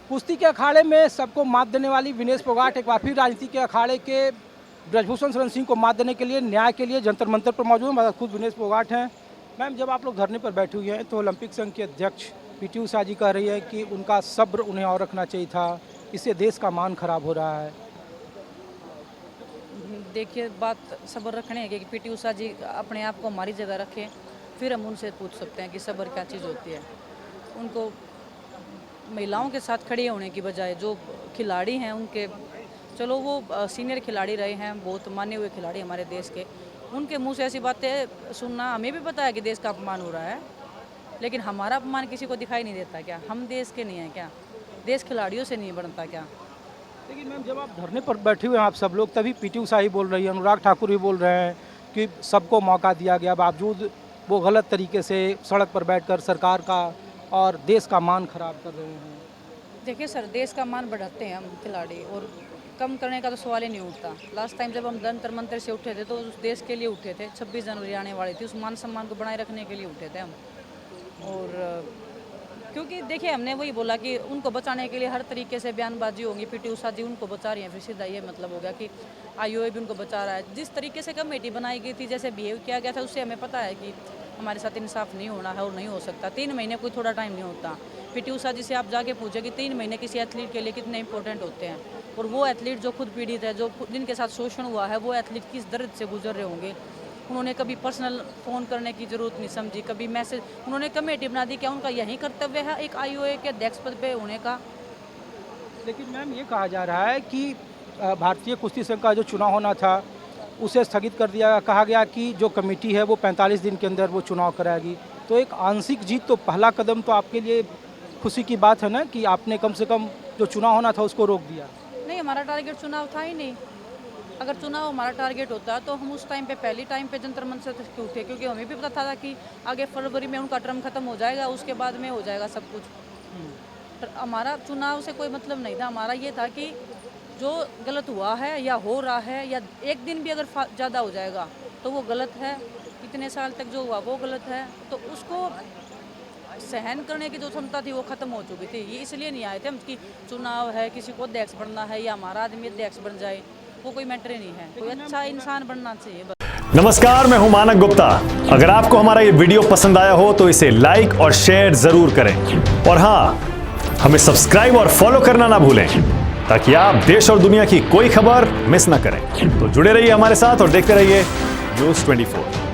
कुश्ती के अखाड़े में सबको मात देने वाली विनेश फोगाट एक बार फिर राजनीति के अखाड़े के ब्रजभूषण शरण सिंह को मात देने के लिए न्याय के लिए जंतर मंतर पर मौजूद हैं। हमारे खुद विनेश फोगाट हैं। मैम, जब आप लोग धरने पर बैठे हुए हैं तो ओलंपिक संघ के अध्यक्ष पीटी उषा जी कह रही है कि उनका सब्र उन्हें और रखना चाहिए था, इससे देश का मान खराब हो रहा है। देखिए, बात सब्र रखने की कि पीटी उषा जी अपने आप को हमारी जगह रखें, फिर हम उनसे पूछ सकते हैं कि सब्र क्या चीज़ होती है। उनको महिलाओं के साथ खड़े होने की बजाय जो खिलाड़ी हैं उनके, चलो वो सीनियर खिलाड़ी रहे हैं, बहुत माने हुए खिलाड़ी हमारे देश के, उनके मुंह से ऐसी बातें सुनना, हमें भी पता है कि देश का अपमान हो रहा है, लेकिन हमारा अपमान किसी को दिखाई नहीं देता क्या? हम देश के नहीं हैं क्या? देश खिलाड़ियों से नहीं बनता क्या? लेकिन मैम, जब आप धरने पर बैठे हुए हैं आप सब लोग, तभी पीटी उषा ही बोल रही है, अनुराग ठाकुर भी बोल रहे हैं कि सबको मौका दिया गया, बावजूद वो गलत तरीके से सड़क पर बैठकर सरकार का और देश का मान खराब कर रहे हैं। देखिए सर, देश का मान बढ़ाते हैं हम खिलाड़ी, और कम करने का तो सवाल ही नहीं उठता। लास्ट टाइम जब हम जंतर मंतर से उठे थे तो उस देश के लिए उठे थे, 26 जनवरी आने वाली थी, उस मान सम्मान को बनाए रखने के लिए उठे थे हम। और क्योंकि देखिए, हमने वही बोला कि उनको बचाने के लिए हर तरीके से बयानबाजी होगी। पीटी उषा जी उनको बचा रही हैं, फिर सीधा ये मतलब हो गया कि आईओए भी उनको बचा रहा है। जिस तरीके से कमेटी बनाई गई थी, जैसे बिहेव किया गया था, उससे हमें पता है कि हमारे साथ इंसाफ नहीं होना है और नहीं हो सकता। 3 महीने कोई थोड़ा टाइम नहीं होता। पीटी उषा जी से आप जाके पूछे कि 3 महीने किसी एथलीट के लिए कितने इंपॉर्टेंट होते हैं, और वो एथलीट जो खुद पीड़ित है, जो जिनके साथ शोषण हुआ है, वो एथलीट किस दर्द से गुजर रहे होंगे। उन्होंने कभी पर्सनल फ़ोन करने की ज़रूरत नहीं समझी, कभी मैसेज, उन्होंने कमेटी बना दी। क्या उनका यही कर्तव्य है एक आईओए के अध्यक्ष पद पे होने का? लेकिन मैम, ये कहा जा रहा है कि भारतीय कुश्ती संघ का जो चुनाव होना था उसे स्थगित कर दिया। कहा गया कि जो कमेटी है वो 45 दिन के अंदर वो चुनाव कराएगी। तो एक आंशिक जीत, तो पहला कदम तो आपके लिए खुशी की बात है ना कि आपने कम से कम जो चुनाव होना था उसको रोक दिया। नहीं, हमारा टारगेट चुनाव था ही नहीं। अगर चुनाव हमारा टारगेट होता तो हम उस टाइम पे पहली टाइम पे जंतर मंतर से क्यों उठे, क्योंकि हमें भी पता था कि आगे फरवरी में उनका टर्म खत्म हो जाएगा, उसके बाद में हो जाएगा सब कुछ। तो हमारा चुनाव से कोई मतलब नहीं था। हमारा ये था कि जो गलत हुआ है या हो रहा है, या एक दिन भी अगर ज़्यादा हो जाएगा तो वो गलत है। इतने साल तक जो हुआ वो गलत है, तो उसको सहन करने की जो क्षमता थी वो खत्म हो चुकी थी। ये इसलिए नहीं आए थे हम कि चुनाव है, किसी को अध्यक्ष बनना है या हमारा आदमी अध्यक्ष बन जाए, वो कोई मैटर ही नहीं है। कोई अच्छा इंसान बनना चाहिए बस। नमस्कार, मैं हूं मानक गुप्ता। अगर आपको हमारा ये वीडियो पसंद आया हो तो इसे लाइक और शेयर जरूर करें, और हाँ, हमें सब्सक्राइब और फॉलो करना ना भूलें ताकि आप देश और दुनिया की कोई खबर मिस ना करें। तो जुड़े रहिए हमारे साथ और देखते रहिए न्यूज़ 24।